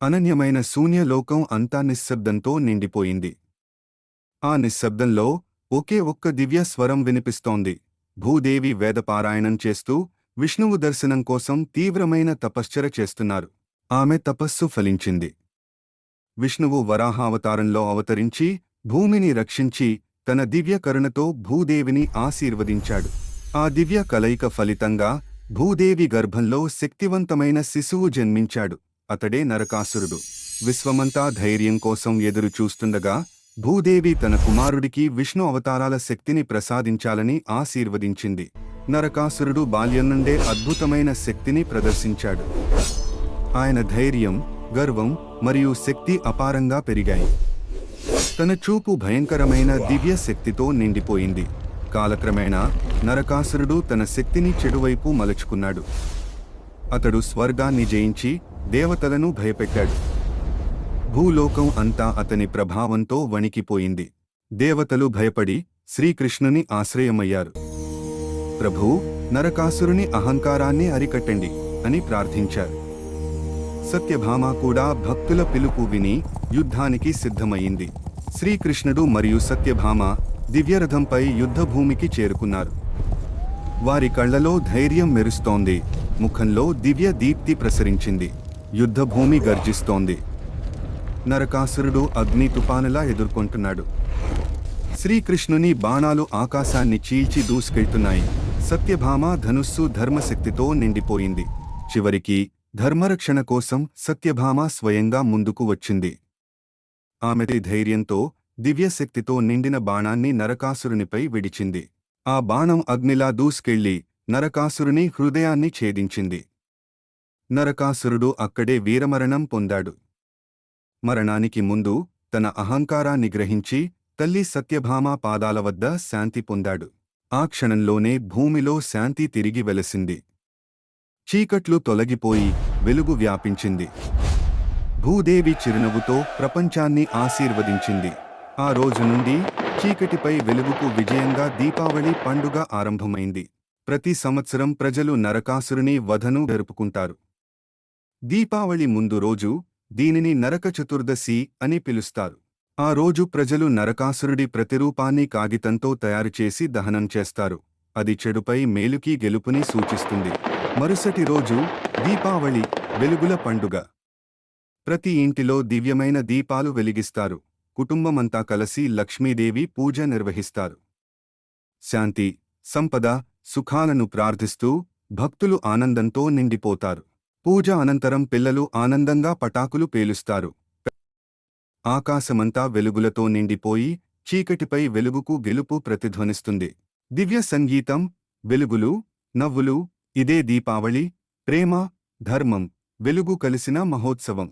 అనన్యమైన శూన్యలోకం అంతా నిశ్శబ్దంతో నిండిపోయింది. ఆ నిశ్శబ్దంలో ఒకే ఒక్క దివ్య స్వరం వినిపిస్తోంది. భూదేవి వేదపారాయణం చేస్తూ విష్ణువు దర్శనం కోసం తీవ్రమైన తపశ్చర చేస్తున్నారు. ఆమె తపస్సు ఫలించింది. విష్ణువు వరాహావతారంలో అవతరించి భూమిని రక్షించి తన దివ్య కరుణతో భూదేవిని ఆశీర్వదించాడు. ఆ దివ్య కలయిక ఫలితంగా భూదేవి గర్భంలో శక్తివంతమైన శిశువు జన్మించాడు. అతడే నరకాసురుడు. విశ్వమంతా ధైర్యం కోసం ఎదురు చూస్తుండగా భూదేవి తన కుమారుడికి విష్ణు అవతారాల శక్తిని ప్రసాదించాలని ఆశీర్వదించింది. నరకాసురుడు బాల్యం నుండే అద్భుతమైన శక్తిని ప్రదర్శించాడు. ఆయన ధైర్యం, గర్వం మరియు శక్తి అపారంగా పెరిగాయి. తన చూపు భయంకరమైన దివ్య శక్తితో నిండిపోయింది. కాలక్రమేణా నరకాసురుడు తన శక్తిని చెడువైపు మలుచుకున్నాడు. అతడు స్వర్గాన్ని జయించి దేవతలను భయపెట్టాడు. భూలోకం అంతా అతని ప్రభావంతో వణికిపోయింది. దేవతలు భయపడి శ్రీకృష్ణుని ఆశ్రయమయ్యారు. ప్రభూ, నరకాసురుని అహంకారాన్ని అరికట్టండి అని ప్రార్థించారు. సత్యభామ కూడా భక్తుల పిలుపు విని యుద్ధానికి సిద్ధమయ్యింది. శ్రీకృష్ణుడు మరియు సత్యభామ దివ్యరథంపై యుద్ధభూమికి చేరుకున్నారు. వారి కళ్లలో ధైర్యం మెరుస్తోంది. ముఖంలో దివ్య దీప్తి ప్రసరించింది. యుద్ధభూమి గర్జిస్తోంది. నరకాసురుడు అగ్ని తుపానులా ఎదుర్కొంటున్నాడు. శ్రీకృష్ణుని బాణాలు ఆకాశాన్ని చీల్చి దూసుకెళ్తున్నాయి. సత్యభామ ధనుస్సు ధర్మశక్తితో నిండిపోయింది. చివరికి ధర్మరక్షణ కోసం సత్యభామ స్వయంగా ముందుకు వచ్చింది. ఆమె ధైర్యంతో దివ్యశక్తితో నిండిన బాణాన్ని నరకాసురునిపై విడిచింది. ఆ బాణం అగ్నిలా దూసుకెళ్లి నరకాసురుని హృదయాన్ని ఛేదించింది. నరకాసురుడు అక్కడే వీరమరణం పొందాడు. మరణానికి ముందు తన అహంకారాన్ని గ్రహించి తల్లి సత్యభామ పాదాల వద్ద శాంతి పొందాడు. ఆ క్షణంలోనే భూమిలో శాంతి తిరిగి వెలసింది. చీకట్లు తొలగిపోయి వెలుగు వ్యాపించింది. భూదేవి చిరునవ్వుతో ప్రపంచాన్ని ఆశీర్వదించింది. ఆ రోజు నుండి చీకటిపై వెలుగుకు విజయంగా దీపావళి పండుగ ఆరంభమైంది. ప్రతి సంవత్సరం ప్రజలు నరకాసురుని వధను జరుపుకుంటారు. దీపావళి ముందు రోజు దీనిని నరక చతుర్దశి అని పిలుస్తారు. ఆ రోజు ప్రజలు నరకాసురుడి ప్రతిరూపాన్ని కాగితంతో తయారుచేసి దహనం చేస్తారు. అది చెడుపై మేలుకి గెలుపుని సూచిస్తుంది. మరుసటి రోజు దీపావళి, వెలుగుల పండుగ. ప్రతి ఇంటిలో దివ్యమైన దీపాలు వెలిగిస్తారు. కుటుంబమంతా కలిసి లక్ష్మీదేవి పూజ నిర్వహిస్తారు. శాంతి, సంపద, సుఖాలను ప్రార్థిస్తూ భక్తులు ఆనందంతో నిండిపోతారు. పూజ అనంతరం పిల్లలు ఆనందంగా పటాకులు పేలుస్తారు. ఆకాశమంతా వెలుగులతో నిండిపోయి చీకటిపై వెలుగుకు గెలుపు ప్రతిధ్వనిస్తుంది. దివ్య సంగీతం, వెలుగులు, నవ్వులు, ఇదే దీపావళి. ప్రేమ, ధర్మం, వెలుగు కలిసిన మహోత్సవం.